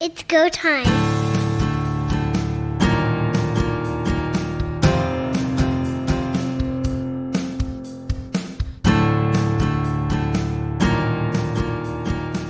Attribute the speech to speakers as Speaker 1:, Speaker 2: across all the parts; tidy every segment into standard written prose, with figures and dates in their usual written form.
Speaker 1: It's go time.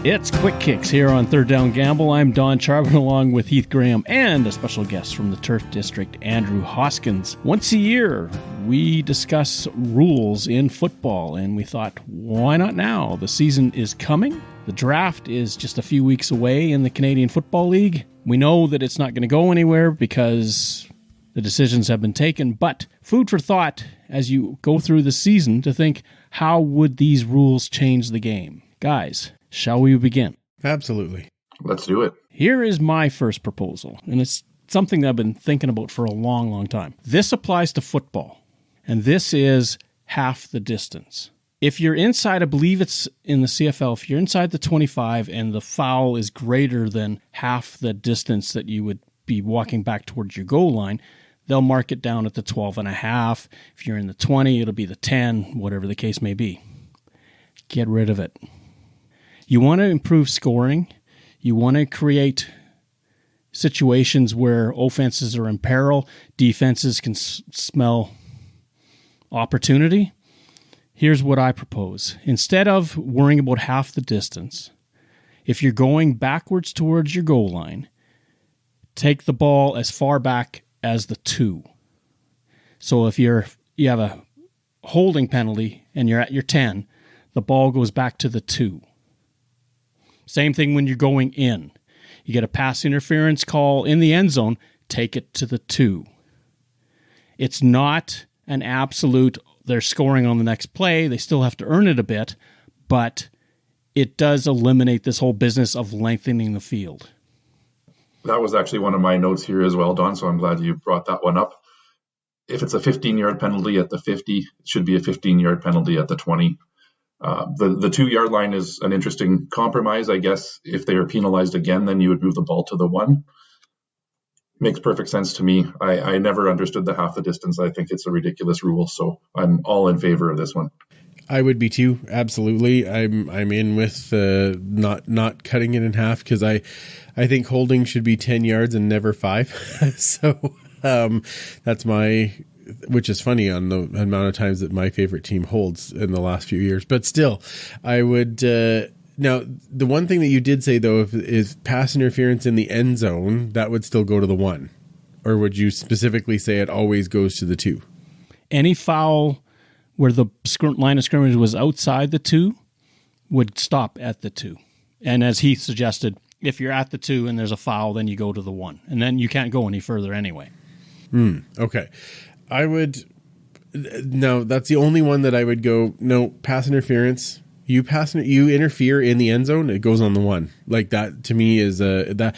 Speaker 2: It's Quick Kicks here on Third Down Gamble. I'm Don Charbon along with Heath Graham and a special guest from the Turf District, Andrew Hoskins. Once a year, we discuss rules in football, and we thought, why not now? The season is coming. The draft is just a few weeks away in the Canadian Football League. We know that it's not going to go anywhere because the decisions have been taken, but food for thought as you go through the season to think, how would these rules change the game? Guys, shall we begin?
Speaker 3: Absolutely.
Speaker 4: Let's do it.
Speaker 2: Here is my first proposal, and it's something that I've been thinking about for a long, long time. This applies to football, and this is half the distance. If you're inside, I believe it's in the CFL, if you're inside the 25 and the foul is greater than half the distance that you would be walking back towards your goal line, they'll mark it down at the 12.5. If you're in the 20, it'll be the 10, whatever the case may be. Get rid of it. You want to improve scoring. You want to create situations where offenses are in peril, defenses can smell opportunity. Here's what I propose. Instead of worrying about half the distance, if you're going backwards towards your goal line, take the ball as far back as the 2. So if you have a holding penalty and you're at your 10, the ball goes back to the 2. Same thing when you're going in. You get a pass interference call in the end zone, take it to the 2. It's not an absolute, they're scoring on the next play, they still have to earn it a bit, but it does eliminate this whole business of lengthening the field.
Speaker 4: That was actually one of my notes here as well, Don, so I'm glad you brought that one up. If it's a 15-yard penalty at the 50, it should be a 15-yard penalty at the 20. The 2-yard line is an interesting compromise, I guess. If they are penalized again, then you would move the ball to the 1. Makes perfect sense to me. I never understood the half the distance. I think it's a ridiculous rule, so I'm all in favor of this one.
Speaker 3: I would be too. Absolutely. I'm in with not cutting it in half because I think holding should be 10 yards and never 5. So that's which is funny on the amount of times that my favorite team holds in the last few years. But still, I would now, the one thing that you did say, though, is pass interference in the end zone, that would still go to the 1. Or would you specifically say it always goes to the 2?
Speaker 2: Any foul where the line of scrimmage was outside the 2 would stop at the 2. And as Heath suggested, if you're at the 2 and there's a foul, then you go to the 1. And then you can't go any further anyway.
Speaker 3: Okay. I would, no, that's the only one that I would go, no, pass interference. You interfere in the end zone, it goes on the 1. Like that to me is that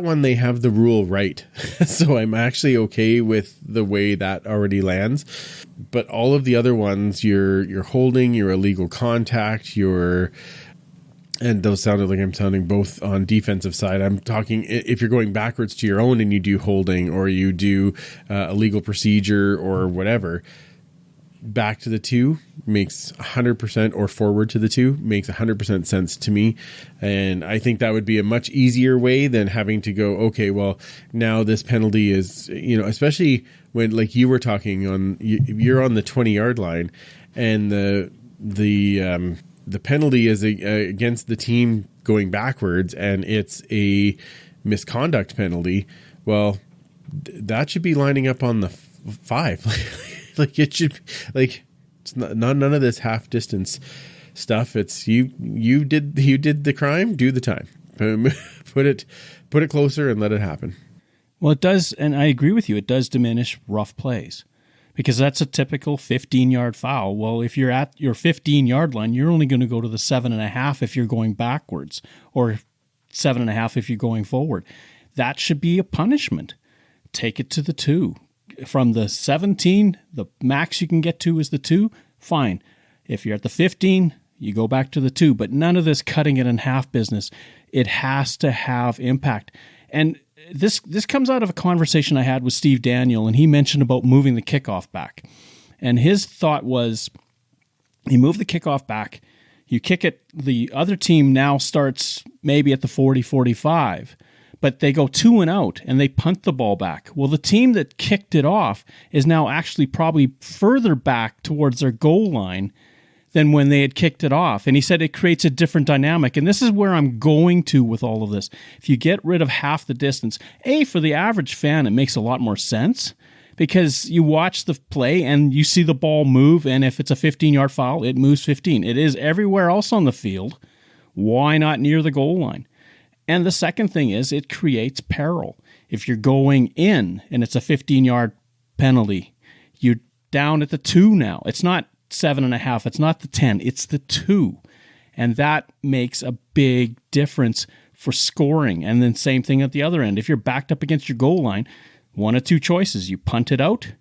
Speaker 3: one they have the rule right. So I'm actually okay with the way that already lands. But all of the other ones, you're holding, your illegal contact, and those sounded like I'm sounding both on defensive side. I'm talking if you're going backwards to your own and you do holding or you do a legal procedure or whatever, back to the 2 makes 100%, or forward to the 2 makes 100% sense to me. And I think that would be a much easier way than having to go, okay, well, now this penalty is, especially when, like you were talking on, you're on the 20-yard line and the penalty is against the team going backwards and it's a misconduct penalty. Well, that should be lining up on the 5. Like it should, like it's not none of this half distance stuff. It's you did the crime, do the time. Put it closer and let it happen.
Speaker 2: Well, it does, and I agree with you. It does diminish rough plays. Because that's a typical 15-yard foul. Well, if you're at your 15-yard line, you're only going to go to the 7.5 if you're going backwards, or 7.5 if you're going forward. That should be a punishment. Take it to the 2. From the 17, the max you can get to is the 2. Fine. If you're at the 15, you go back to the 2. But none of this cutting it in half business. It has to have impact. And this comes out of a conversation I had with Steve Daniel, and he mentioned about moving the kickoff back. And his thought was, you move the kickoff back, You kick it, the other team now starts maybe at the 40, 45, but they go 2 and out and they punt the ball back. Well, the team that kicked it off is now actually probably further back towards their goal line than when they had kicked it off. And he said it creates a different dynamic. And this is where I'm going to with all of this. If you get rid of half the distance, for the average fan, it makes a lot more sense because you watch the play and you see the ball move. And if it's a 15-yard foul, it moves 15. It is everywhere else on the field. Why not near the goal line? And the second thing is it creates peril. If you're going in and it's a 15-yard penalty, you're down at the 2 now. It's not 7.5. It's not the 10. It's the 2. And that makes a big difference for scoring. And then same thing at the other end. If you're backed up against your goal line, one of two choices. You punt it out.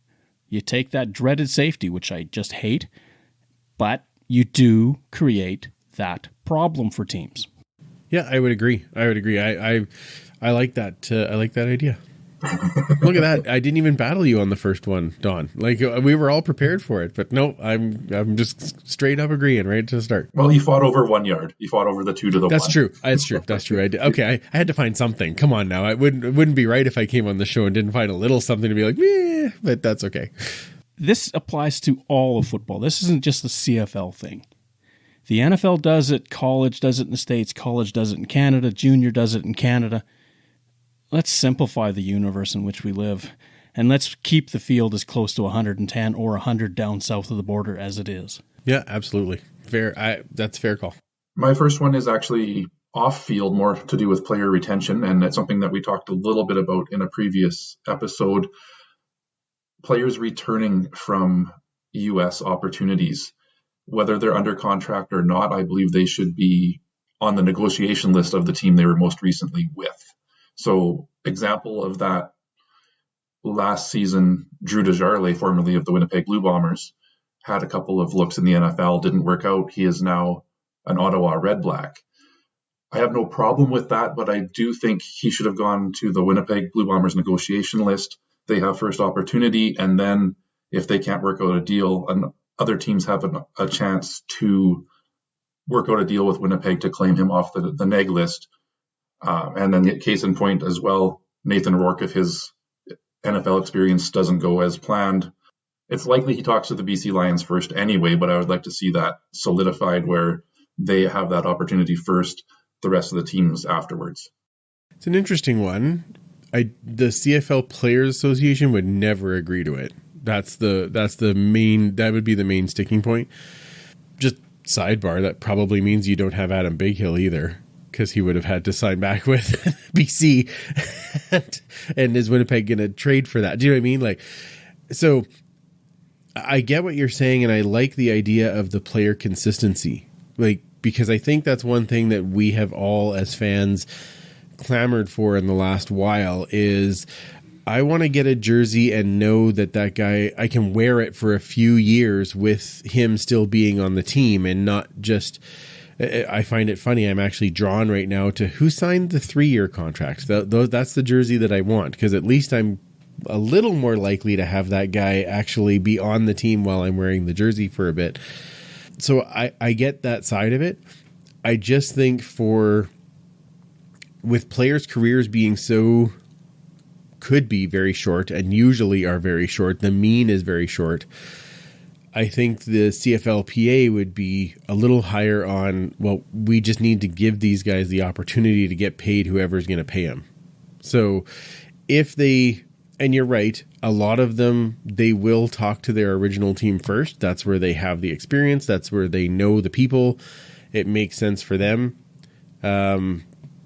Speaker 2: You take that dreaded safety, which I just hate. But you do create that problem for teams.
Speaker 3: Yeah, I would agree. I like that. I like that idea. Look at that! I didn't even battle you on the first one, Don. Like we were all prepared for it, but no, I'm just straight up agreeing right to start.
Speaker 4: Well, you fought over 1 yard. You fought over the 2 to the 1.
Speaker 3: That's true. That's true. That's true. I did. Okay, I had to find something. Come on now, it wouldn't be right if I came on the show and didn't find a little something to be like, meh, but that's okay.
Speaker 2: This applies to all of football. This isn't just the CFL thing. The NFL does it. College does it in the States. College does it in Canada. Junior does it in Canada. Let's simplify the universe in which we live, and let's keep the field as close to 110 or 100 down south of the border as it is.
Speaker 3: Yeah, absolutely. Fair. That's a fair call.
Speaker 4: My first one is actually off field, more to do with player retention, and it's something that we talked a little bit about in a previous episode. Players returning from U.S. opportunities, whether they're under contract or not, I believe they should be on the negotiation list of the team they were most recently with. So, example of that, last season, Drew Desjardins, formerly of the Winnipeg Blue Bombers, had a couple of looks in the NFL, didn't work out. He is now an Ottawa Red Black. I have no problem with that, but I do think he should have gone to the Winnipeg Blue Bombers negotiation list. They have first opportunity, and then if they can't work out a deal, and other teams have a chance to work out a deal with Winnipeg to claim him off the neg list. And then case in point as well, Nathan Rourke, if his NFL experience doesn't go as planned, it's likely he talks to the BC Lions first anyway, but I would like to see that solidified where they have that opportunity first, the rest of the teams afterwards.
Speaker 3: It's an interesting one. The CFL Players Association would never agree to it. That would be the main sticking point. Just sidebar, that probably means you don't have Adam Bighill either, because he would have had to sign back with BC, and is Winnipeg going to trade for that? Do you know what I mean? Like, so I get what you're saying, and I like the idea of the player consistency, like, because I think that's one thing that we have all as fans clamored for in the last while is I want to get a jersey and know that guy, I can wear it for a few years with him still being on the team and not just. I find it funny. I'm actually drawn right now to who signed the 3-year contracts. That's the jersey that I want, because at least I'm a little more likely to have that guy actually be on the team while I'm wearing the jersey for a bit. So I get that side of it. I just think with players' careers being could be very short and usually are very short, the mean is very short. I think the CFLPA would be a little higher on, well, we just need to give these guys the opportunity to get paid whoever's going to pay them. So if they, and you're right, a lot of them, they will talk to their original team first. That's where they have the experience. That's where they know the people. It makes sense for them.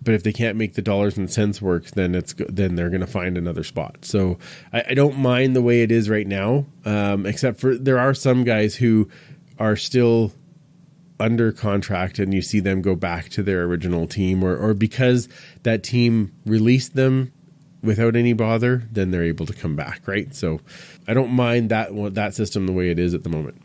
Speaker 3: But if they can't make the dollars and cents work, then they're going to find another spot. So I don't mind the way it is right now, except for there are some guys who are still under contract and you see them go back to their original team or because that team released them without any bother, then they're able to come back, right? So I don't mind that system the way it is at the moment.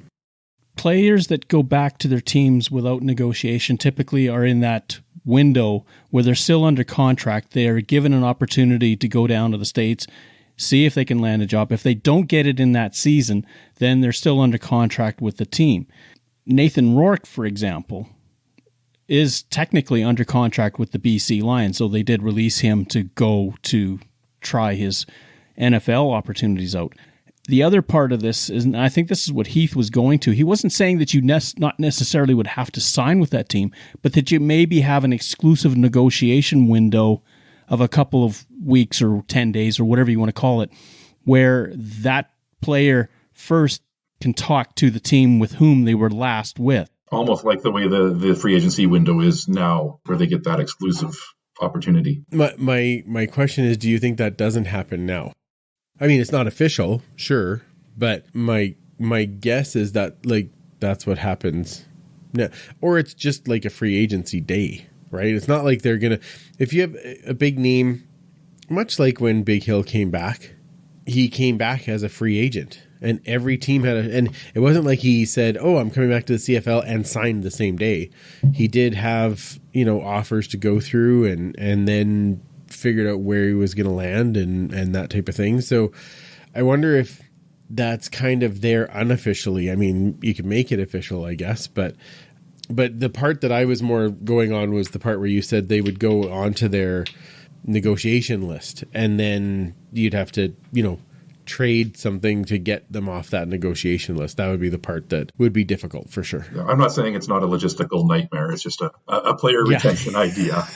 Speaker 2: Players that go back to their teams without negotiation typically are in that window where they're still under contract. They are given an opportunity to go down to the States, see if they can land a job. If they don't get it in that season, then they're still under contract with the team. Nathan Rourke, for example, is technically under contract with the BC Lions, so they did release him to go to try his NFL opportunities out. The other part of this is, and I think this is what Heath was going to, he wasn't saying that you not necessarily would have to sign with that team, but that you maybe have an exclusive negotiation window of a couple of weeks or 10 days or whatever you want to call it, where that player first can talk to the team with whom they were last with.
Speaker 4: Almost like the way the free agency window is now, where they get that exclusive opportunity.
Speaker 3: My question is, do you think that doesn't happen now? I mean, it's not official, sure, but my guess is that like that's what happens now, or it's just like a free agency day, right? It's not like they're gonna. If you have a big name, much like when Big Hill came back, he came back as a free agent, and every team had and it wasn't like he said, "Oh, I'm coming back to the CFL," and signed the same day. He did have offers to go through, and then figured out where he was going to land and that type of thing. So I wonder if that's kind of there unofficially. I mean, you can make it official, I guess, but the part that I was more going on was the part where you said they would go onto their negotiation list, and then you'd have to, trade something to get them off that negotiation list. That would be the part that would be difficult for sure.
Speaker 4: Yeah, I'm not saying it's not a logistical nightmare. It's just a player retention idea.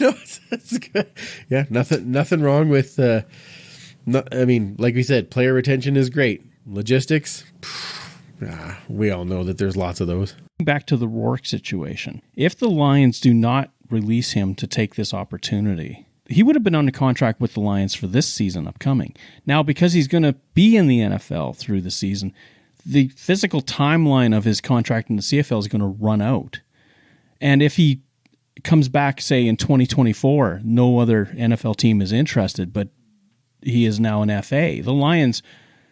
Speaker 3: No, that's good. Yeah, nothing wrong with. I mean, like we said, player retention is great. Logistics, we all know that there's lots of those.
Speaker 2: Back to the Rourke situation. If the Lions do not release him to take this opportunity, he would have been under contract with the Lions for this season upcoming. Now, because he's going to be in the NFL through the season, the physical timeline of his contract in the CFL is going to run out. And if he comes back, say, in 2024, no other NFL team is interested, but he is now an FA. The Lions,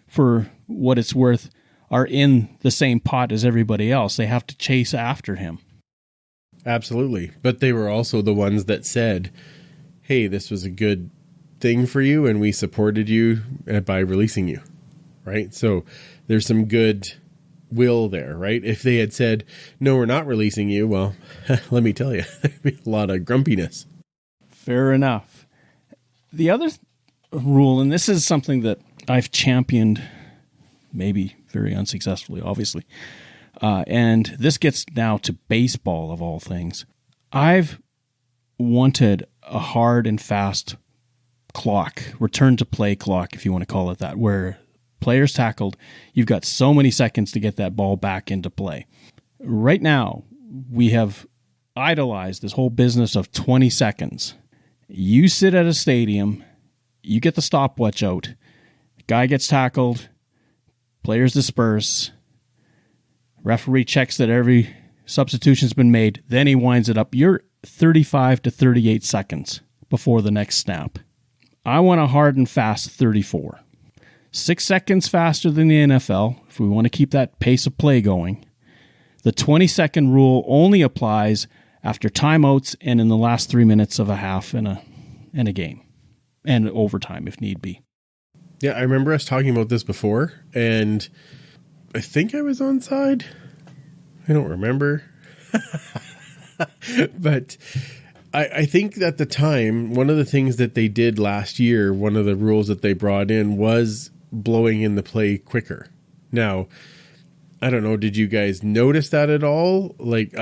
Speaker 2: for what it's worth, are in the same pot as everybody else. They have to chase after him.
Speaker 3: Absolutely. But they were also the ones that said, hey, this was a good thing for you, and we supported you by releasing you, right? So there's some good will there, right? If they had said, no, we're not releasing you, well, let me tell you, there'd be a lot of grumpiness.
Speaker 2: Fair enough. The other rule, and this is something that I've championed, maybe very unsuccessfully, obviously, and this gets now to baseball of all things. I've wanted a hard and fast clock, return to play clock, if you want to call it that, where players tackled, you've got so many seconds to get that ball back into play. Right now, we have idolized this whole business of 20 seconds. You sit at a stadium, you get the stopwatch out, guy gets tackled, players disperse, referee checks that every substitution's been made, then he winds it up. You're 35 to 38 seconds before the next snap. I want a hard and fast 34. 6 seconds faster than the NFL, if we want to keep that pace of play going. The 20-second rule only applies after timeouts and in the last 3 minutes of a half in a game, and overtime if need be.
Speaker 3: Yeah, I remember us talking about this before, and I think I was onside. I don't remember. But I think at the time, one of the things that they did last year, one of the rules that they brought in was blowing in the play quicker. Now, I don't know, did you guys notice that at all? Like,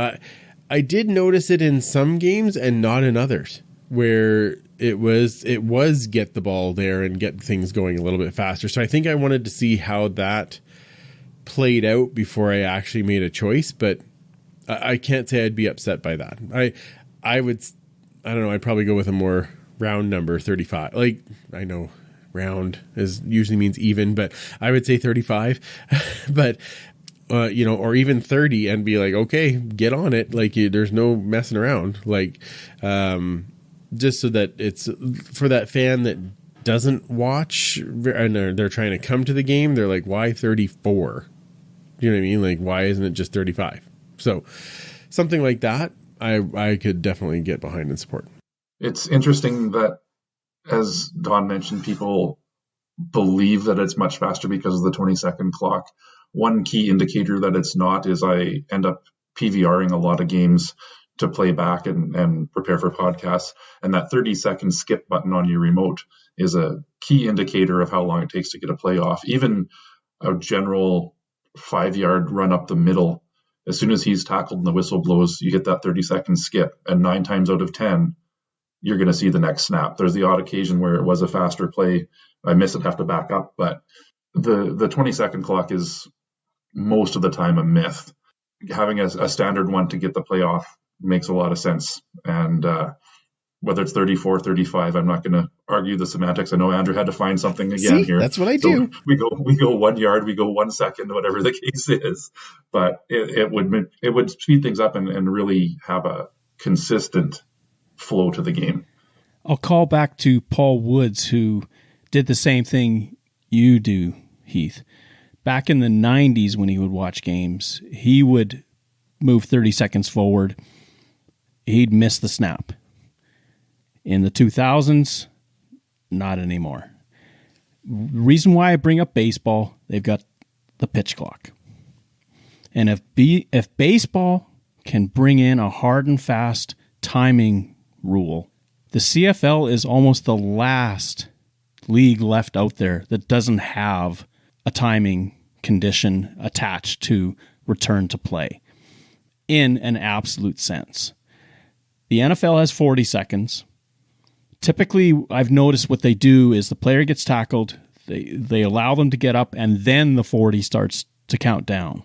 Speaker 3: I did notice it in some games and not in others, where it was get the ball there and get things going a little bit faster. So I think I wanted to see how that played out before I actually made a choice, but I can't say I'd be upset by that. I don't know, I'd probably go with a more round number, 35. Like, I know round usually means even, but I would say 35. But, or even 30 and be like, okay, get on it. Like, there's no messing around. Like, just so that it's for that fan that doesn't watch and they're trying to come to the game. They're like, why 34? You know what I mean? Like, why isn't it just 35? So something like that, I could definitely get behind and support.
Speaker 4: It's interesting that, as Don mentioned, people believe that it's much faster because of the 20-second clock. One key indicator that it's not is I end up PVRing a lot of games to play back and prepare for podcasts. And that 30-second skip button on your remote is a key indicator of how long it takes to get a play off. Even a general 5-yard run up the middle, as soon as he's tackled and the whistle blows, you get that 30-second skip. And 9 times out of 10, you're going to see the next snap. There's the odd occasion where it was a faster play. I miss it, have to back up. But the 20-second clock is most of the time a myth. Having a standard one to get the play off makes a lot of sense. And whether it's 34, 35, I'm not going to argue the semantics. I know Andrew had to find something again here.
Speaker 3: That's what I do.
Speaker 4: We go 1 yard, we go 1 second, whatever the case is. But it would speed things up and really have a consistent flow to the game.
Speaker 2: I'll call back to Paul Woods, who did the same thing you do, Heath. Back in the 90s when he would watch games, he would move 30 seconds forward. He'd miss the snap. In the 2000s, not anymore. Reason why I bring up baseball, they've got the pitch clock. And if baseball can bring in a hard and fast timing rule, the CFL is almost the last league left out there that doesn't have a timing condition attached to return to play in an absolute sense. The NFL has 40 seconds. Typically, I've noticed what they do is the player gets tackled, they allow them to get up, and then the 40 starts to count down.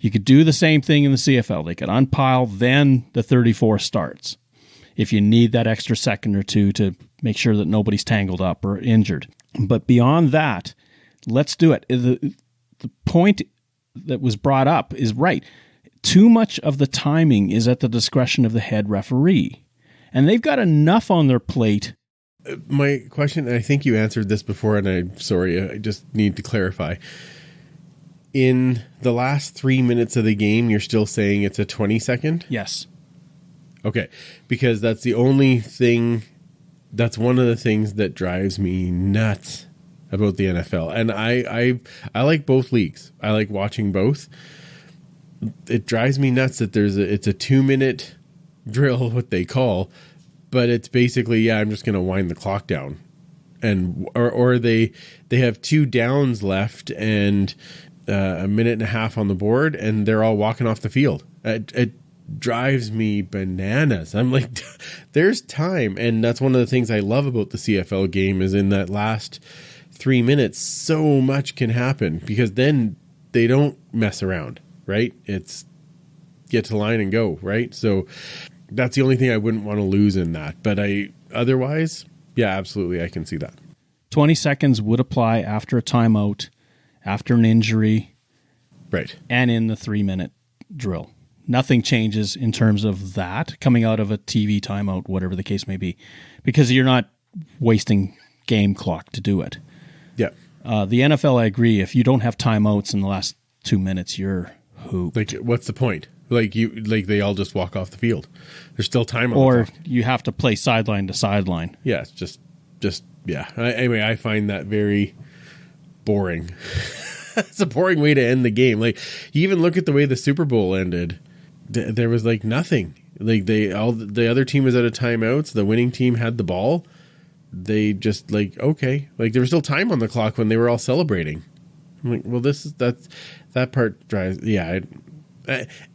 Speaker 2: You could do the same thing in the CFL. They could unpile, then the 34 starts, if you need that extra second or two to make sure that nobody's tangled up or injured. But beyond that, let's do it. The point that was brought up is right. Too much of the timing is at the discretion of the head referee. And they've got enough on their plate.
Speaker 3: My question, and I think you answered this before, and I'm sorry, I just need to clarify. In the last 3 minutes of the game, you're still saying it's a 20-second?
Speaker 2: Yes.
Speaker 3: Okay, because that's the only thing, that's one of the things that drives me nuts about the NFL. And I like both leagues. I like watching both. It drives me nuts that it's a 2-minute drill, what they call, but it's basically, I'm just going to wind the clock down. And or they have 2 downs left and a minute and a half on the board, and they're all walking off the field. It drives me bananas. I'm like, there's time. And that's one of the things I love about the CFL game is in that last 3 minutes, so much can happen because then they don't mess around, right? It's get to the line and go, right? So that's the only thing I wouldn't want to lose in that. But otherwise, yeah, absolutely, I can see that.
Speaker 2: 20 seconds would apply after a timeout, after an injury,
Speaker 3: right,
Speaker 2: and in the 3-minute drill. Nothing changes in terms of that coming out of a TV timeout, whatever the case may be, because you're not wasting game clock to do it.
Speaker 3: Yeah.
Speaker 2: The NFL, I agree. If you don't have timeouts in the last 2 minutes, you're hooped.
Speaker 3: Like, what's the point? Like they all just walk off the field. There's still time on
Speaker 2: or
Speaker 3: the clock.
Speaker 2: You have to play sideline to sideline.
Speaker 3: Yeah, it's just yeah. Anyway, I find that very boring. It's a boring way to end the game. Like, you even look at the way the Super Bowl ended. There was like nothing. Like the other team was out of timeouts. The winning team had the ball. They just like, okay, like there was still time on the clock when they were all celebrating. I'm like, well, that part drives. Yeah.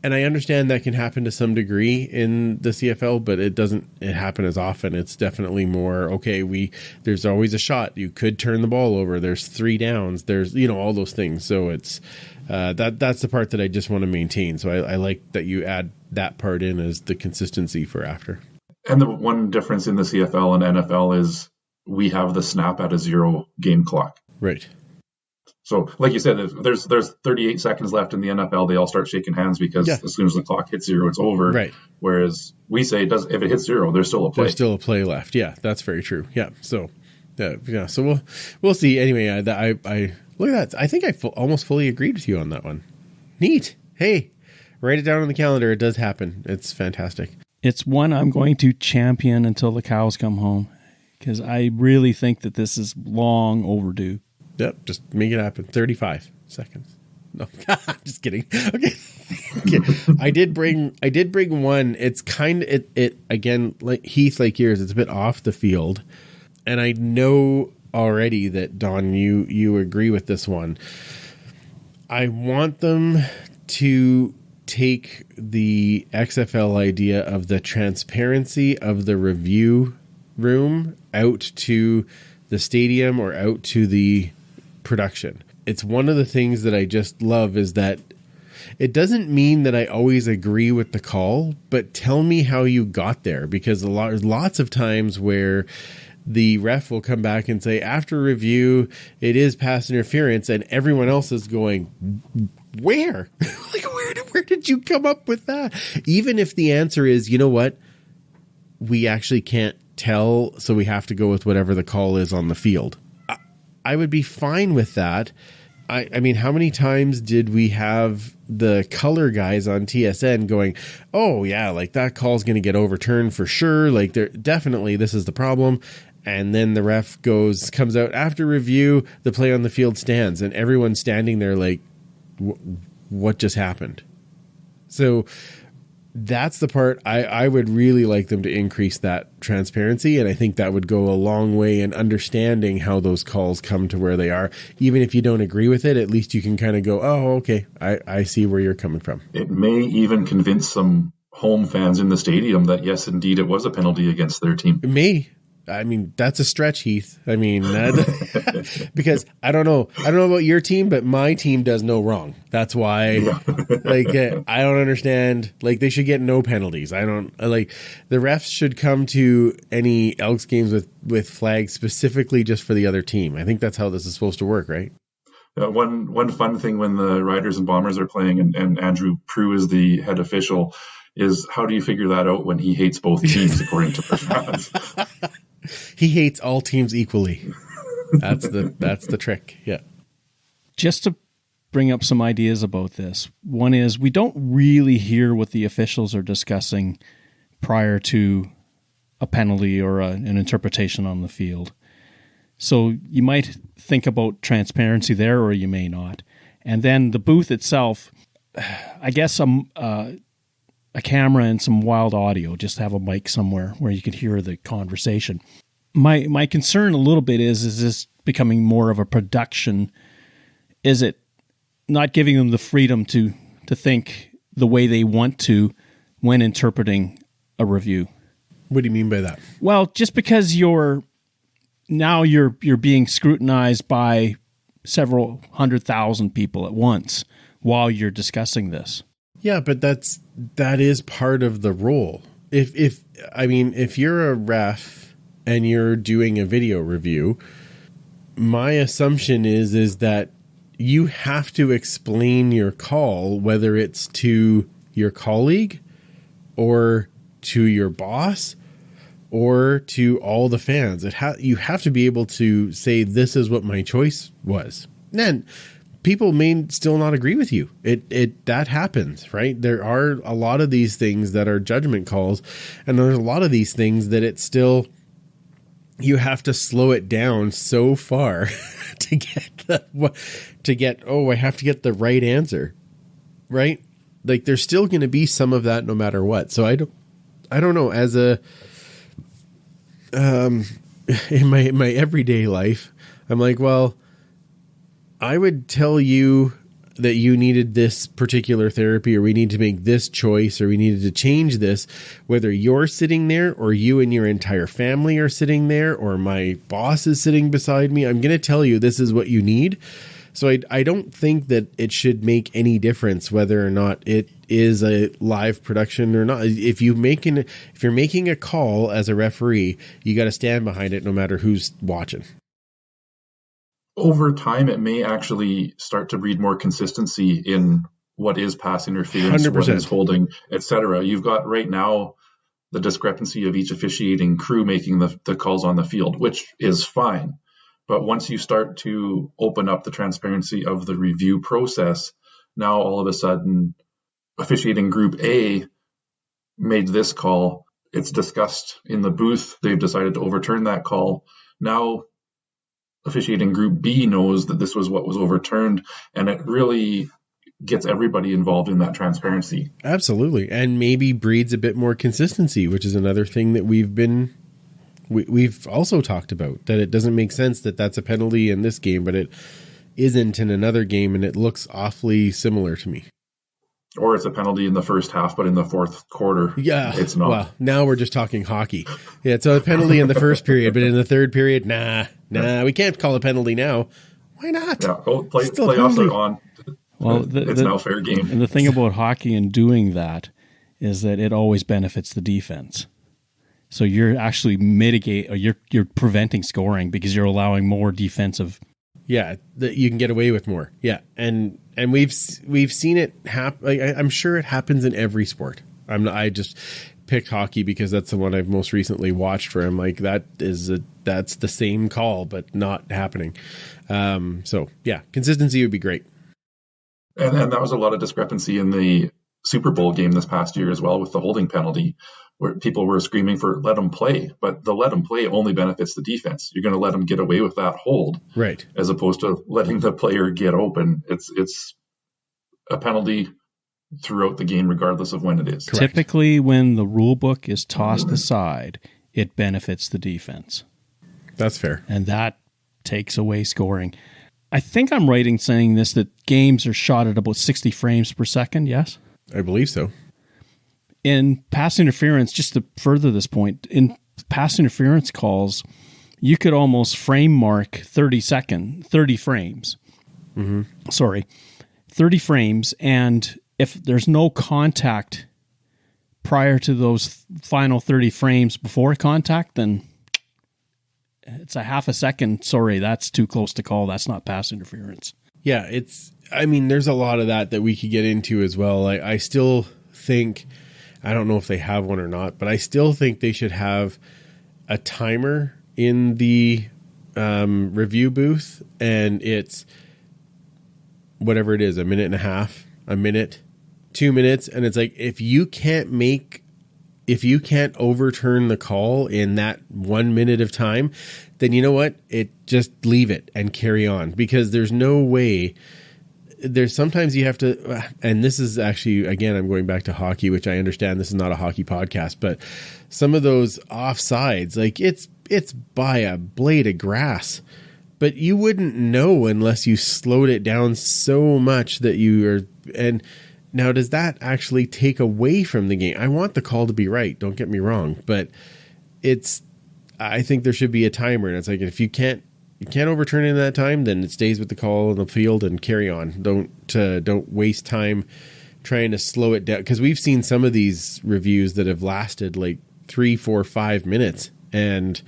Speaker 3: And I understand that can happen to some degree in the CFL, but it doesn't happen as often. It's definitely more, okay, there's always a shot. You could turn the ball over. There's 3 downs. There's, all those things. So it's, that's the part that I just want to maintain. So I like that you add that part in as the consistency for after.
Speaker 4: And the one difference in the CFL and NFL is we have the snap at a 0 game clock.
Speaker 3: Right.
Speaker 4: So, like you said, if there's 38 seconds left in the NFL, they all start shaking hands because as soon as the clock hits 0, it's over.
Speaker 3: Right.
Speaker 4: Whereas we say if it hits 0, there's still a play.
Speaker 3: There's still a play left. Yeah, that's very true. Yeah. So, So we'll see. Anyway, I look at that. I think I almost fully agreed with you on that one. Neat. Hey, write it down on the calendar. It does happen. It's fantastic.
Speaker 2: It's one I'm going to champion until the cows come home because I really think that this is long overdue.
Speaker 3: Yep, just make it happen. 35 seconds. No, just kidding. Okay. I did bring one. It's kind of it again, like Heath, like yours, it's a bit off the field. And I know already that Don, you agree with this one. I want them to take the XFL idea of the transparency of the review room out to the stadium or out to the production. It's one of the things that I just love is that it doesn't mean that I always agree with the call, but tell me how you got there, because lots of times where the ref will come back and say, after review, it is pass interference, and everyone else is going, where? Like, where did you come up with that? Even if the answer is, you know what, we actually can't tell, so we have to go with whatever the call is on the field. I would be fine with that. I mean, how many times did we have the color guys on TSN going, oh yeah, like that call's going to get overturned for sure. Like definitely this is the problem. And then the ref comes out after review, the play on the field stands, and everyone's standing there like, what just happened? So that's the part I would really like them to increase that transparency. And I think that would go a long way in understanding how those calls come to where they are. Even if you don't agree with it, at least you can kind of go, oh, okay, I see where you're coming from.
Speaker 4: It may even convince some home fans in the stadium that, yes, indeed, it was a penalty against their team.
Speaker 3: It may. I mean, that's a stretch, Heath. I mean, because I don't know about your team, but my team does no wrong. That's why, like, I don't understand. Like, they should get no penalties. I don't like the refs should come to any Elks games with flags specifically just for the other team. I think that's how this is supposed to work, right?
Speaker 4: One fun thing when the Riders and Bombers are playing and Andrew Prue is the head official is, how do you figure that out when he hates both teams according to the fans?
Speaker 3: He hates all teams equally. That's the trick. Yeah.
Speaker 2: Just to bring up some ideas about this. One is, we don't really hear what the officials are discussing prior to a penalty or an interpretation on the field. So you might think about transparency there, or you may not. And then the booth itself, I guess a camera and some wild audio, just have a mic somewhere where you could hear the conversation. My concern a little bit is this becoming more of a production? Is it not giving them the freedom to think the way they want to when interpreting a review?
Speaker 3: What do you mean by that?
Speaker 2: Well, just because you're being scrutinized by several 100,000 people at once while you're discussing this.
Speaker 3: Yeah, but that is part of the role. If you're a ref and you're doing a video review, my assumption is that you have to explain your call, whether it's to your colleague or to your boss or to all the fans. You have to be able to say, this is what my choice was. Then people may still not agree with you. That happens, right? There are a lot of these things that are judgment calls, and there's a lot of these things that it's still, you have to slow it down so far I have to get the right answer, right? Like, there's still going to be some of that no matter what. So I don't know, as a in my everyday life, I'm like, well, I would tell you that you needed this particular therapy, or we need to make this choice, or we needed to change this, whether you're sitting there or you and your entire family are sitting there, or my boss is sitting beside me. I'm going to tell you this is what you need. So I don't think that it should make any difference whether or not it is a live production or not. If you're making a call as a referee, you got to stand behind it no matter who's watching.
Speaker 4: Over time, it may actually start to breed more consistency in what is pass interference,
Speaker 3: 100%.
Speaker 4: What is holding, etc. You've got right now the discrepancy of each officiating crew making the calls on the field, which is fine. But once you start to open up the transparency of the review process, now all of a sudden, officiating group A made this call. It's discussed in the booth. They've decided to overturn that call. Now, officiating group B knows that this was what was overturned, and it really gets everybody involved in that transparency.
Speaker 3: Absolutely. And maybe breeds a bit more consistency, which is another thing that we've also talked about, that it doesn't make sense that that's a penalty in this game, but it isn't in another game, and it looks awfully similar to me.
Speaker 4: Or it's a penalty in the first half, but in the fourth quarter, it's not.
Speaker 3: Well, now we're just talking hockey. Yeah, it's a penalty in the first period, but in the third period, nah, we can't call a penalty now. Why not?
Speaker 4: Yeah, playoffs are on.
Speaker 2: Well,
Speaker 4: it's now fair game.
Speaker 2: And the thing about hockey and doing that is that it always benefits the defense. So you're actually you're preventing scoring because you're allowing more defensive.
Speaker 3: Yeah, that you can get away with more. Yeah, and we've seen it happen. I'm sure it happens in every sport. I just picked hockey because that's the one I've most recently watched. Where I'm like, that's the same call, but not happening. So yeah, consistency would be great.
Speaker 4: And that was a lot of discrepancy in the Super Bowl game this past year as well, with the holding penalty, where people were screaming for let them play, but the let them play only benefits the defense. You're going to let them get away with that hold,
Speaker 3: right? As
Speaker 4: opposed to letting the player get open. It's a penalty throughout the game, regardless of when it is.
Speaker 2: Correct. Typically, when the rule book is tossed aside, it benefits the defense.
Speaker 3: That's fair,
Speaker 2: and that takes away scoring. I think I'm right in saying this, that games are shot at about 60 frames per second, yes?
Speaker 3: I believe so.
Speaker 2: In pass interference, just to further this point, in pass interference calls, you could almost frame mark 30 frames.
Speaker 3: Mm-hmm.
Speaker 2: Sorry, 30 frames, and if there's no contact prior to those final 30 frames before contact, then it's a half a second. Sorry, that's too close to call. That's not pass interference.
Speaker 3: Yeah, there's a lot of that we could get into as well. I still think, I don't know if they have one or not, but I still think they should have a timer in the review booth, and it's whatever it is, a minute and a half, a minute, 2 minutes. And it's like, if you can't overturn the call in that 1 minute of time, then you know what? Just leave it and carry on, because there's no way. There's sometimes you have to, and this is actually, again, I'm going back to hockey, which I understand this is not a hockey podcast, but some of those offsides, like it's by a blade of grass, but you wouldn't know unless you slowed it down so much that and now, does that actually take away from the game? I want the call to be right, don't get me wrong, but I think there should be a timer, and it's like, if you can't overturn it in that time, then it stays with the call in the field and carry on. Don't waste time trying to slow it down, because we've seen some of these reviews that have lasted like 3, 4, 5 minutes, and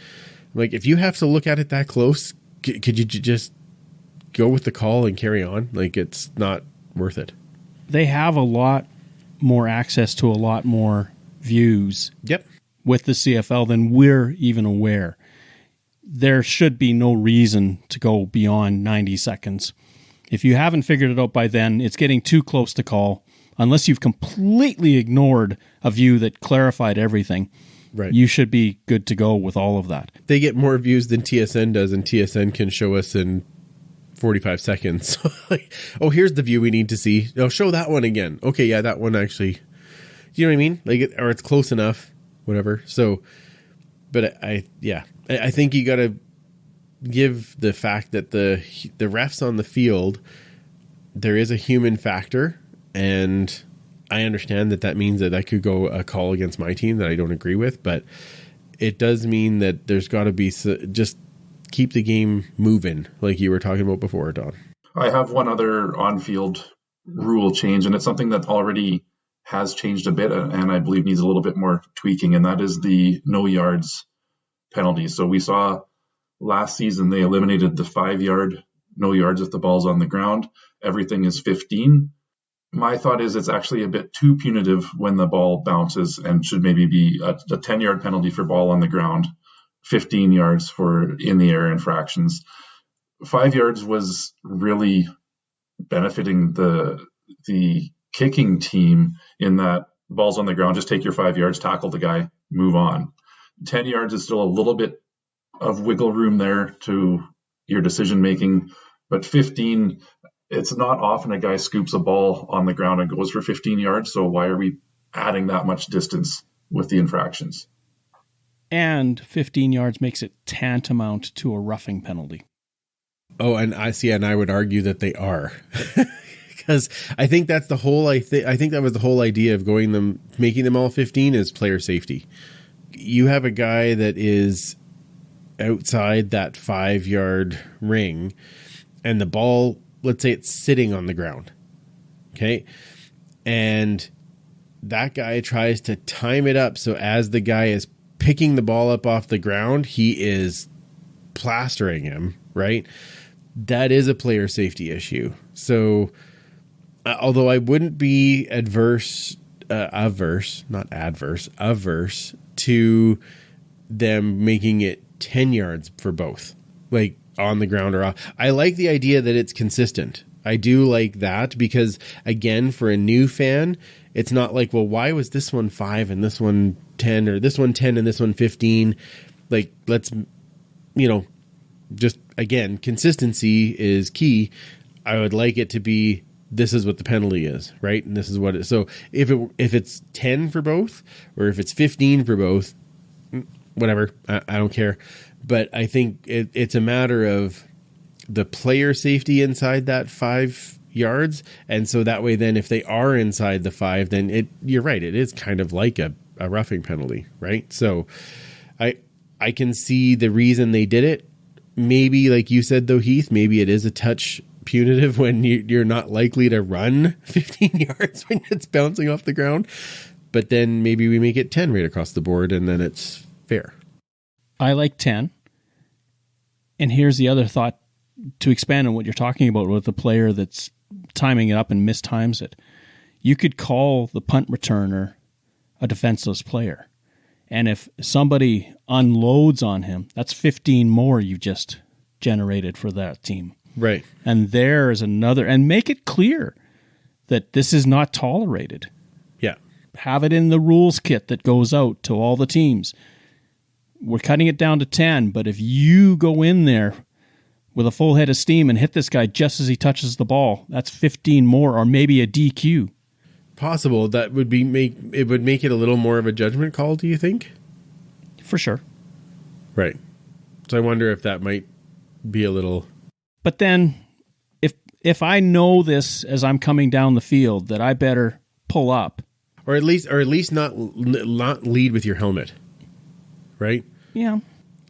Speaker 3: like, if you have to look at it that close, could you just go with the call and carry on? Like, it's not worth it.
Speaker 2: They have a lot more access to a lot more views.
Speaker 3: Yep.
Speaker 2: With the CFL than we're even aware. There should be no reason to go beyond 90 seconds. If you haven't figured it out by then, it's getting too close to call. Unless you've completely ignored a view that clarified everything, right, you should be good to go with all of that.
Speaker 3: They get more views than TSN does, and TSN can show us in 45 seconds. Like, oh, here's the view we need to see. Oh, show that one again. Okay, yeah, that one actually. Do you know what I mean? Like, or it's close enough, whatever. So, but I think you got to give the fact that the refs on the field, there is a human factor, and I understand that means that I could go a call against my team that I don't agree with, but it does mean that there's got to be just keep the game moving, like you were talking about before, Don.
Speaker 4: I have one other on-field rule change, and it's something that already has changed a bit, and I believe needs a little bit more tweaking, and that is the no yards penalty. So we saw last season they eliminated the 5-yard no yards if the ball's on the ground. Everything is 15. My thought is it's actually a bit too punitive when the ball bounces, and should maybe be a 10-yard penalty for ball on the ground, 15 yards for in the air infractions. 5 yards was really benefiting the kicking team in that ball's on the ground, just take your 5 yards, tackle the guy, move on. 10 yards is still a little bit of wiggle room there to your decision making, but 15, It's not often a guy scoops a ball on the ground and goes for 15 yards. So why are we adding that much distance with the infractions?
Speaker 2: And 15 yards makes it tantamount to a roughing penalty.
Speaker 3: Oh, and I would argue that they are. Because I think that's the whole, I think that was the whole idea of making them all 15 is player safety. You have a guy that is outside that 5-yard ring and the ball, let's say it's sitting on the ground. Okay. And that guy tries to time it up. So as the guy is picking the ball up off the ground, he is plastering him, right? That is a player safety issue. So although I wouldn't be averse to them making it 10 yards for both, like on the ground or off. I like the idea that it's consistent. I do like that because, again, for a new fan, it's not like, well, why was this one 5 and this one 10 or this one 10 and this one 15? Like, let's, just, again, consistency is key. I would like it to be, this is what the penalty is, right? And this is what it is. So if it's 10 for both or if it's 15 for both, whatever, I don't care. But I think it's a matter of the player safety inside that 5 yards. And so that way, then if they are inside the 5, then you're right. It is kind of like a roughing penalty, right? So I can see the reason they did it. Maybe, like you said, though, Heath, maybe it is a touch punitive when you're not likely to run 15 yards when it's bouncing off the ground. But then maybe we make it 10 right across the board, and then it's fair.
Speaker 2: I like 10. And here's the other thought to expand on what you're talking about with the player that's timing it up and mistimes it. You could call the punt returner a defenseless player. And if somebody unloads on him, that's 15 more you just generated for that team.
Speaker 3: Right.
Speaker 2: And there is another, and make it clear that this is not tolerated.
Speaker 3: Yeah.
Speaker 2: Have it in the rules kit that goes out to all the teams. We're cutting it down to 10, but if you go in there with a full head of steam and hit this guy just as he touches the ball, that's 15 more, or maybe a DQ.
Speaker 3: Possible. That would make it a little more of a judgment call, do you think?
Speaker 2: For sure.
Speaker 3: Right. So I wonder if that might be a little...
Speaker 2: But then if I know this as I'm coming down the field, that I better pull up.
Speaker 3: Or at least not lead with your helmet. Right?
Speaker 2: Yeah.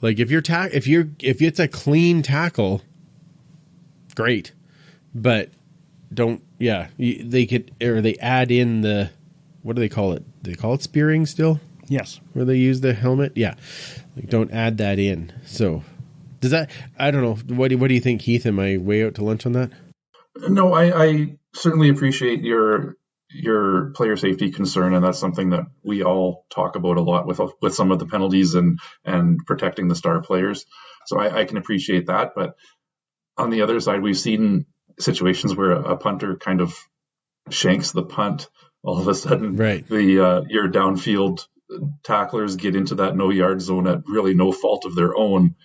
Speaker 3: Like if it's a clean tackle, great. But don't, they add in the, what do they call it? They call it spearing still?
Speaker 2: Yes.
Speaker 3: Where they use the helmet? Yeah. Like, don't add that in. So does that, I don't know. What do you think, Heath? Am I way out to lunch on that?
Speaker 4: No, I certainly appreciate your player safety concern, and that's something that we all talk about a lot with some of the penalties and protecting the star players. So I can appreciate that. But on the other side, we've seen situations where a punter kind of shanks the punt. All of a sudden,
Speaker 3: right.
Speaker 4: Your downfield tacklers get into that no yard zone at really no fault of their own.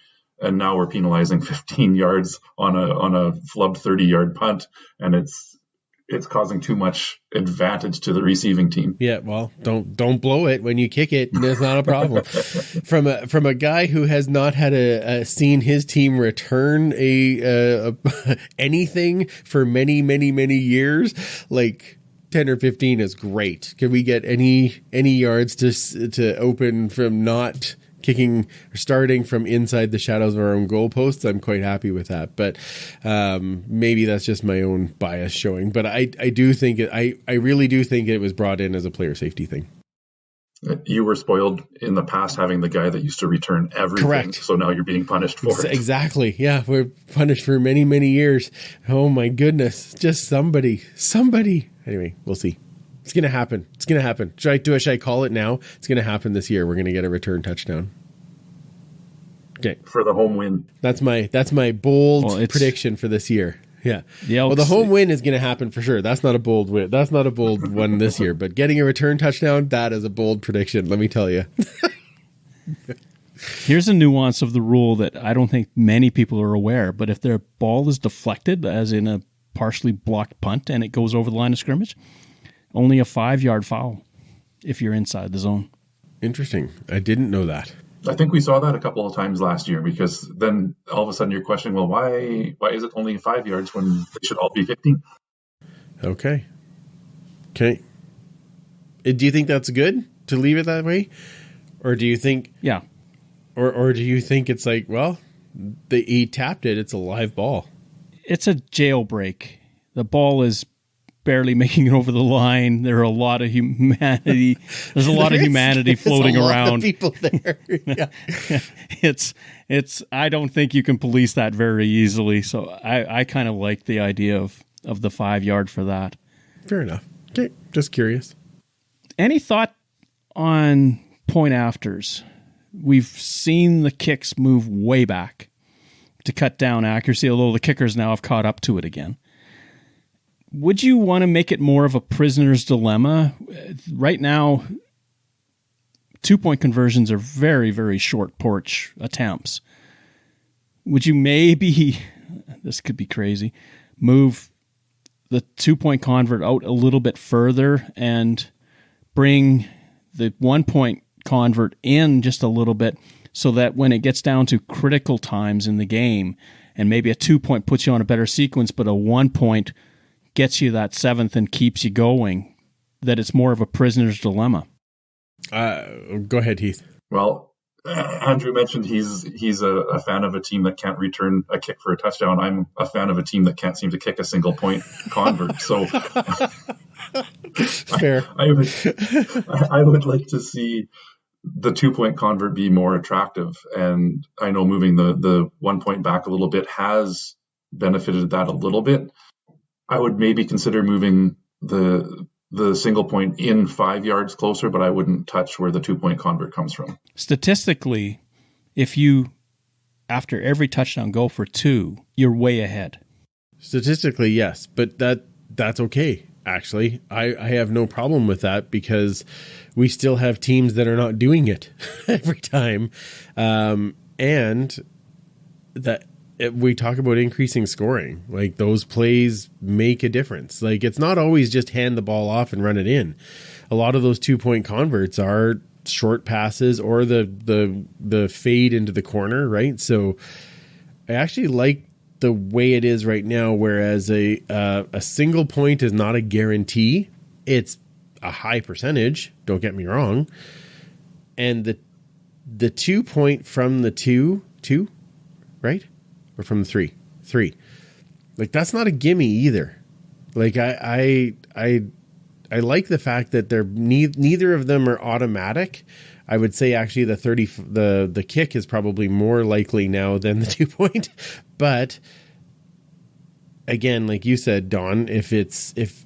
Speaker 4: And now we're penalizing 15 yards on a flubbed 30-yard punt, and it's causing too much advantage to the receiving team.
Speaker 3: Yeah, well, don't blow it when you kick it. That's not a problem. From a guy who has not had seen his team return a anything for many, many, many years, like 10 or 15 is great. Can we get any yards to open from not kicking or starting from inside the shadows of our own goalposts? I'm quite happy with that. But maybe that's just my own bias showing. But I do think I really do think it was brought in as a player safety thing.
Speaker 4: You were spoiled in the past having the guy that used to return everything. Correct. So now you're being punished for it. Exactly.
Speaker 3: Yeah, we're punished for many, many years. Oh my goodness. Just somebody. Anyway, we'll see. It's going to happen. Should I call it now? It's going to happen this year. We're going to get a return touchdown. Okay.
Speaker 4: For the home win.
Speaker 3: That's my bold prediction for this year. Yeah. Well, the home win is going to happen for sure. That's not a bold win. That's not a bold one this year. But getting a return touchdown, that is a bold prediction. Let me tell you.
Speaker 2: Here's a nuance of the rule that I don't think many people are aware. But if their ball is deflected, as in a partially blocked punt and it goes over the line of scrimmage, only a 5-yard foul if you're inside the zone.
Speaker 3: Interesting. I didn't know that.
Speaker 4: I think we saw that a couple of times last year, because then all of a sudden you're questioning, well, why is it only 5 yards when they should all be 15?
Speaker 3: Okay. Do you think that's good to leave it that way? Or do you think...
Speaker 2: Yeah.
Speaker 3: Or do you think it's like, well, he tapped it, it's a live ball?
Speaker 2: It's a jailbreak. The ball is barely making it over the line. There are a lot of humanity. There's a lot of humanity floating around.
Speaker 3: People there. Yeah.
Speaker 2: It's. I don't think you can police that very easily. So I kind of like the idea of the 5-yard for that.
Speaker 3: Fair enough. Okay, just curious.
Speaker 2: Any thought on point afters? We've seen the kicks move way back to cut down accuracy, although the kickers now have caught up to it again. Would you want to make it more of a prisoner's dilemma? Right now, 2-point conversions are very, very short porch attempts. Would you maybe, this could be crazy, move the 2-point convert out a little bit further and bring the 1-point convert in just a little bit, so that when it gets down to critical times in the game, and maybe a 2-point puts you on a better sequence, but a 1-point gets you that 7th and keeps you going, that it's more of a prisoner's dilemma?
Speaker 3: Go ahead, Heath.
Speaker 4: Well, Andrew mentioned he's a fan of a team that can't return a kick for a touchdown. I'm a fan of a team that can't seem to kick a single point convert. So
Speaker 3: fair.
Speaker 4: I would like to see the 2-point convert be more attractive. And I know moving the 1-point back a little bit has benefited that a little bit. I would maybe consider moving the single point in 5 yards closer, but I wouldn't touch where the 2-point convert comes from.
Speaker 2: Statistically, if you, after every touchdown, go for 2, you're way ahead.
Speaker 3: Statistically, yes, but that's okay. Actually, I have no problem with that, because we still have teams that are not doing it every time. And that we talk about increasing scoring, like those plays make a difference. Like, it's not always just hand the ball off and run it in. A lot of those 2-point converts are short passes or the fade into the corner, right? So I actually like the way it is right now, whereas a single point is not a guarantee. It's a high percentage, don't get me wrong. And the 2-point from the two, right? Or from the three. Like, that's not a gimme either. Like, I like the fact that they're neither of them are automatic. I would say actually the kick is probably more likely now than the 2-point. But again, like you said, Don, if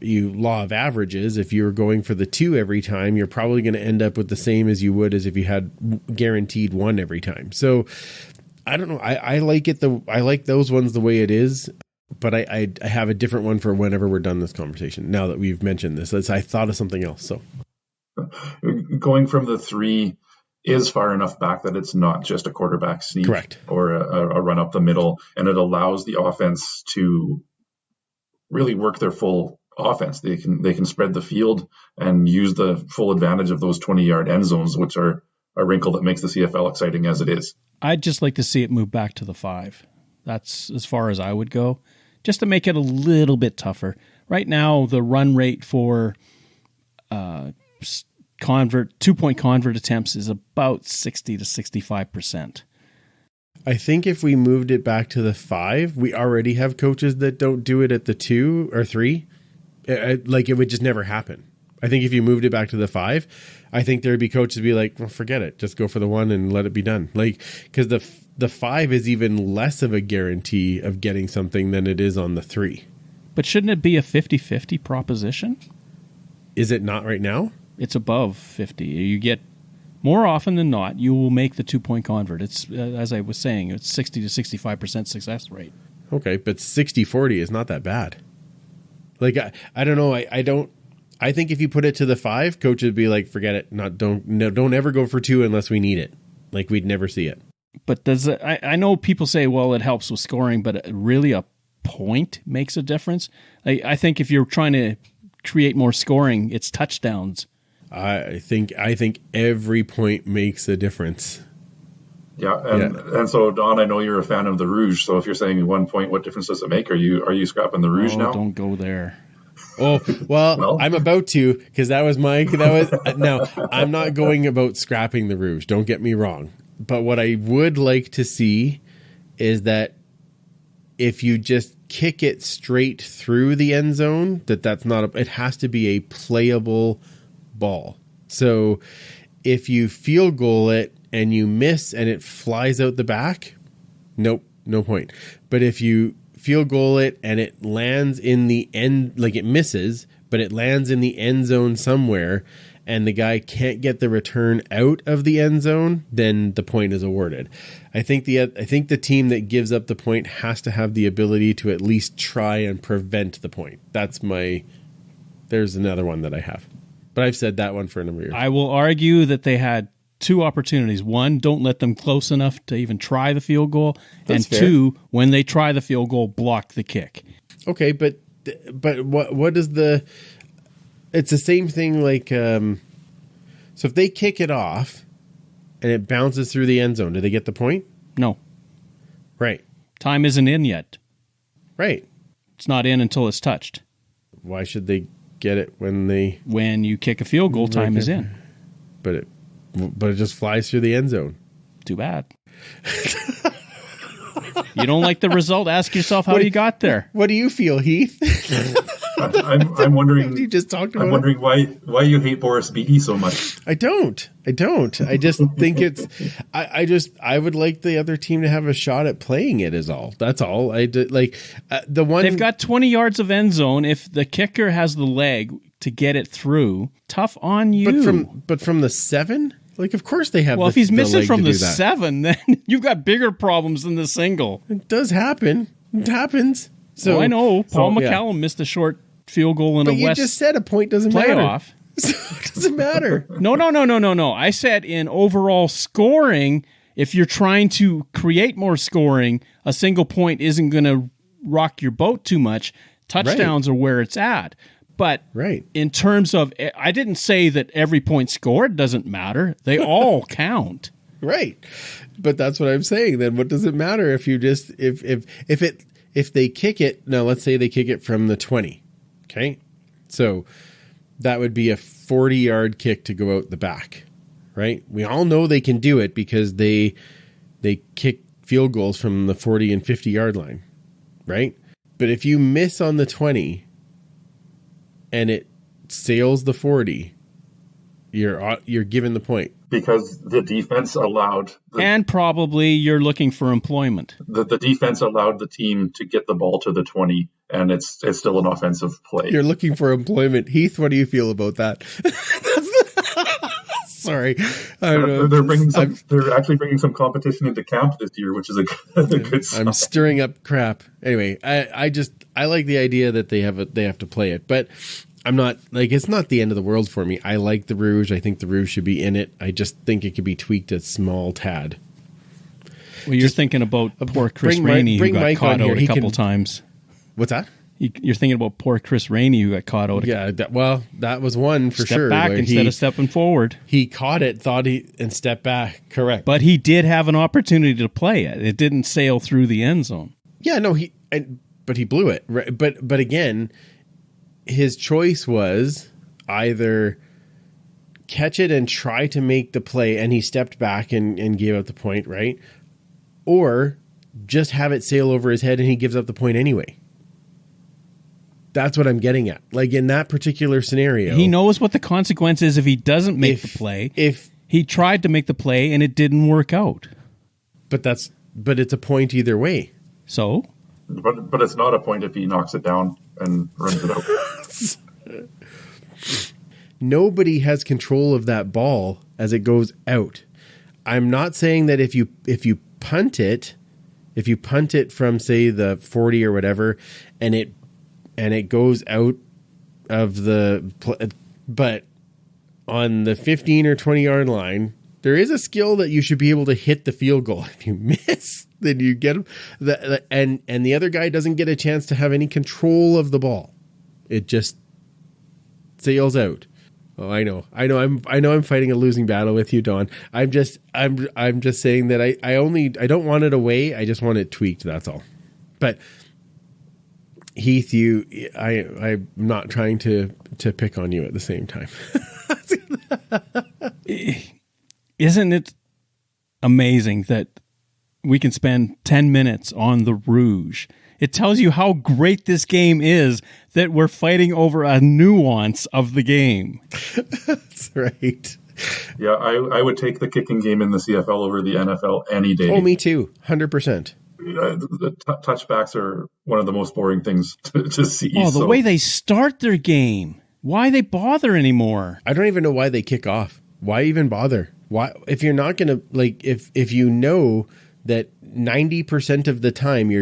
Speaker 3: you law of averages, if you're going for the 2 every time, you're probably going to end up with the same as you would as if you had guaranteed 1 every time. So I don't know. I like it. I like those ones the way it is, but I have a different one for whenever we're done this conversation. Now that we've mentioned this, I thought of something else. So
Speaker 4: going from the 3 is far enough back that it's not just a quarterback sneak.
Speaker 3: Correct.
Speaker 4: Or a run up the middle, and it allows the offense to really work their full offense. They can spread the field and use the full advantage of those 20-yard end zones, which are a wrinkle that makes the CFL exciting as it is.
Speaker 2: I'd just like to see it move back to the 5. That's as far as I would go, just to make it a little bit tougher. Right now, the run rate for 2-point convert attempts is about 60 to 65%.
Speaker 3: I think if we moved it back to the 5, we already have coaches that don't do it at the 2 or 3. Like, it would just never happen. I think if you moved it back to the 5, I think there'd be coaches be like, well, forget it. Just go for the 1 and let it be done. Like, because the 5 is even less of a guarantee of getting something than it is on the 3.
Speaker 2: But shouldn't it be a 50-50 proposition?
Speaker 3: Is it not right now?
Speaker 2: It's above 50. You get, more often than not, you will make the 2-point convert. It's, as I was saying, it's 60 to 65% success rate.
Speaker 3: Okay, but 60-40 is not that bad. Like, I don't know. I think if you put it to the 5, coaches would be like, forget it. Don't ever go for 2 unless we need it. Like, we'd never see it.
Speaker 2: But I know people say, well, it helps with scoring, but really a point makes a difference. I think if you're trying to create more scoring, it's touchdowns.
Speaker 3: I think every point makes a difference.
Speaker 4: Yeah, and so Don, I know you're a fan of the Rouge. So if you're saying 1 point, what difference does it make? Are you scrapping the Rouge now?
Speaker 2: Don't go there.
Speaker 3: Oh, well, I'm about to, because no, I'm not going about scrapping the Rouge. Don't get me wrong. But what I would like to see is that if you just kick it straight through the end zone, it has to be a playable ball. So if you field goal it and you miss and it flies out the back, nope, no point. But if you field goal it and it lands in the end, like it misses, but it lands in the end zone somewhere and the guy can't get the return out of the end zone, then the point is awarded. I think the team that gives up the point has to have the ability to at least try and prevent the point. There's another one that I have. But I've said that one for a number of years.
Speaker 2: I will argue that they had two opportunities. One, don't let them close enough to even try the field goal.
Speaker 3: That's
Speaker 2: and
Speaker 3: fair.
Speaker 2: Two, when they try the field goal, block the kick.
Speaker 3: Okay, but what is the... It's the same thing like... so if they kick it off and it bounces through the end zone, do they get the point?
Speaker 2: No.
Speaker 3: Right.
Speaker 2: Time isn't in yet.
Speaker 3: Right.
Speaker 2: It's not in until it's touched.
Speaker 3: Why should they get it when
Speaker 2: you kick a field goal, time is in.
Speaker 3: But it just flies through the end zone.
Speaker 2: Too bad. You don't like the result? Ask yourself how you got there.
Speaker 3: What do you feel, Heath?
Speaker 4: I'm wondering.
Speaker 3: You just talked about
Speaker 4: I'm wondering why you hate Boris Beatty so much.
Speaker 3: I don't. I just think it's. I would like the other team to have a shot at playing it. Is all. That's all. The one
Speaker 2: they've got 20 yards of end zone. If the kicker has the leg to get it through, tough on you.
Speaker 3: But from the 7, like of course they have.
Speaker 2: Well, if he's missing from the 7, then you've got bigger problems than the single.
Speaker 3: It does happen. It happens. So
Speaker 2: I know Paul McCallum missed a short field goal in a West.
Speaker 3: But you just said a point doesn't matter.
Speaker 2: Playoff.
Speaker 3: So it doesn't matter.
Speaker 2: No. I said in overall scoring, if you're trying to create more scoring, a single point isn't going to rock your boat too much. Touchdowns are where it's at. But in terms of, I didn't say that every point scored doesn't matter. They all count.
Speaker 3: Right. But that's what I'm saying. Then what does it matter if you just, if they kick it, now let's say they kick it from the 20. Okay. So that would be a 40-yard kick to go out the back, right? We all know they can do it because they kick field goals from the 40 and 50-yard line, right? But if you miss on the 20 and it sails the 40, you're given the point.
Speaker 4: Because the defense allowed...
Speaker 2: and probably you're looking for employment.
Speaker 4: The defense allowed the team to get the ball to the 20, and it's still an offensive play.
Speaker 3: You're looking for employment. Heath, what do you feel about that? Sorry. I don't know.
Speaker 4: They're actually bringing some competition into camp this year, which is a good sign.
Speaker 3: I'm stirring up crap. Anyway, I like the idea that they have to play it, but I'm not like, it's not the end of the world for me. I like the Rouge. I think the Rouge should be in it. I just think it could be tweaked a small tad.
Speaker 2: Well, you're thinking about poor Chris Rainey who got caught out a couple times.
Speaker 3: What's that?
Speaker 2: You're thinking about poor Chris Rainey who got caught out.
Speaker 3: Yeah, that was one for sure.
Speaker 2: Step back instead of stepping forward.
Speaker 3: He caught it, and stepped back. Correct.
Speaker 2: But he did have an opportunity to play it. It didn't sail through the end zone.
Speaker 3: Yeah, no, but he blew it. Right? But again, his choice was either catch it and try to make the play, and he stepped back and gave up the point, right? Or just have it sail over his head and he gives up the point anyway. That's what I'm getting at. Like in that particular scenario,
Speaker 2: he knows what the consequence is if he doesn't make the play. If he tried to make the play and it didn't work out, but
Speaker 3: it's a point either way.
Speaker 2: So,
Speaker 4: but it's not a point if he knocks it down and runs it out.
Speaker 3: Nobody has control of that ball as it goes out. I'm not saying that if you punt it from say the 40 or whatever, and it goes out of but on the 15 or 20 yard line, There is a skill that you should be able to hit the field goal. If you miss, then you get and the other guy doesn't get a chance to have any control of the ball. It just sails out. Oh, I know. I'm fighting a losing battle with you, Don. I'm just saying that I don't want it away. I just want it tweaked. That's all. But Heath, I'm not trying to pick on you at the same time.
Speaker 2: Isn't it amazing that we can spend 10 minutes on the Rouge? It tells you how great this game is that we're fighting over a nuance of the game.
Speaker 3: That's right.
Speaker 4: Yeah, I would take the kicking game in the CFL over the NFL any day.
Speaker 3: Oh, me too. 100%.
Speaker 4: The touchbacks are one of the most boring things to see.
Speaker 2: Oh, the way they start their game. Why they bother anymore?
Speaker 3: I don't even know why they kick off. Why even bother? Why, if you're not going to, like, if you know that 90% of the time the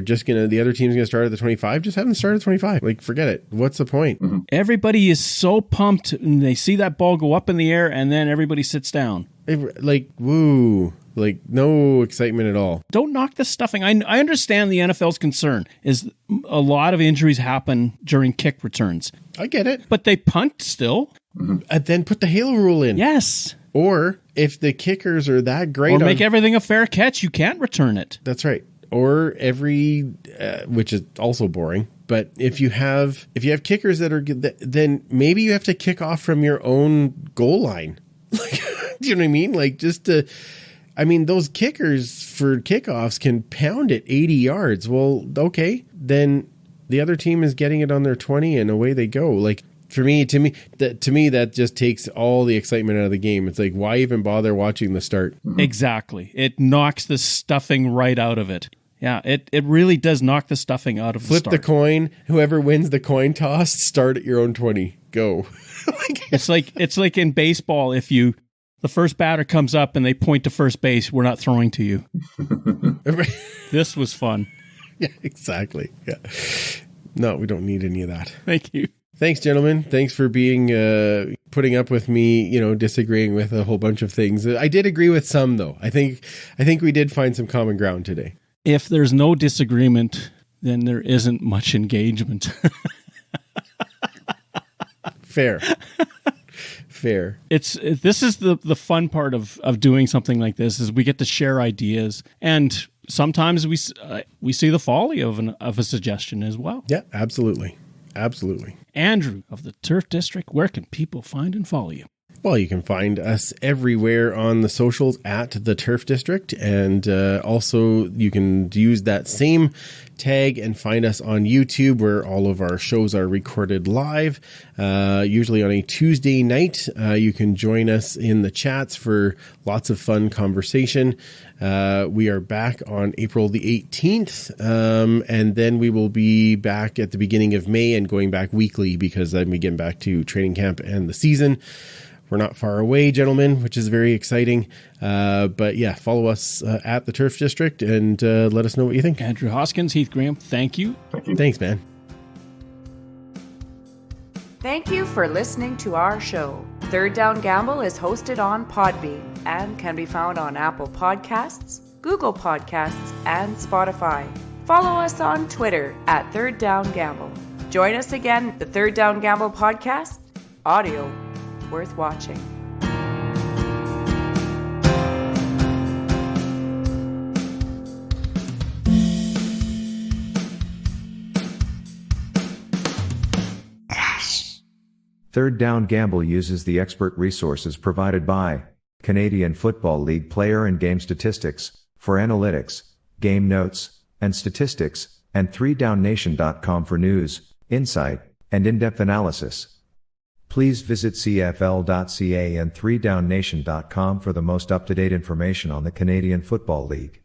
Speaker 3: other team's going to start at the 25, just have them start at 25. Like, forget it. What's the point?
Speaker 4: Mm-hmm.
Speaker 2: Everybody is so pumped and they see that ball go up in the air and then everybody sits down.
Speaker 3: Like, woo. Like, no excitement at all.
Speaker 2: Don't knock the stuffing. I understand the NFL's concern is a lot of injuries happen during kick returns.
Speaker 3: I get it.
Speaker 2: But they punt still.
Speaker 3: Mm-hmm. And then put the halo rule in.
Speaker 2: Yes.
Speaker 3: Or if the kickers are that great,
Speaker 2: or make everything a fair catch, you can't return it.
Speaker 3: That's right. Or which is also boring. But if you have kickers that are good, then maybe you have to kick off from your own goal line. Like, do you know what I mean? Like, those kickers for kickoffs can pound it 80 yards. Well, okay, then the other team is getting it on their 20 and away they go. Like, to me, that just takes all the excitement out of the game. It's like, why even bother watching the start?
Speaker 2: Exactly. It knocks the stuffing right out of it. Yeah, it really does knock the stuffing out of the start.
Speaker 3: Flip the coin. Whoever wins the coin toss, start at your own 20. Go.
Speaker 2: It's like in baseball, if the first batter comes up and they point to first base, we're not throwing to you. This was fun.
Speaker 3: Yeah, exactly. Yeah. No, we don't need any of that.
Speaker 2: Thank you.
Speaker 3: Thanks, gentlemen. Thanks for putting up with me, disagreeing with a whole bunch of things. I did agree with some, though. I think we did find some common ground today.
Speaker 2: If there's no disagreement, then there isn't much engagement.
Speaker 3: Fair.
Speaker 2: This is the fun part of doing something like this is we get to share ideas, and sometimes we see the folly of a suggestion as well.
Speaker 3: Yeah, absolutely.
Speaker 2: Andrew of the Turf District, where can people find and follow you?
Speaker 3: Well, you can find us everywhere on the socials at the Turf District, and also you can use that same tag and find us on YouTube, where all of our shows are recorded live, usually on a Tuesday night. You can join us in the chats for lots of fun conversation. We are back on April the 18th, and then we will be back at the beginning of May and going back weekly, because then we get back to training camp and the season. We're not far away, gentlemen, which is very exciting. But yeah, follow us at the Turf District and let us know what you think.
Speaker 2: Andrew Hoskins, Heath Graham, thank you.
Speaker 3: Thanks, man.
Speaker 1: Thank you for listening to our show. Third Down Gamble is hosted on Podbean and can be found on Apple Podcasts, Google Podcasts, and Spotify. Follow us on Twitter at Third Down Gamble. Join us again, the Third Down Gamble podcast, audio worth watching.
Speaker 5: Third Down Gamble uses the expert resources provided by Canadian Football League player and game statistics for analytics, game notes, and statistics, and 3downnation.com for news, insight, and in-depth analysis. Please visit CFL.ca and 3downnation.com for the most up-to-date information on the Canadian Football League.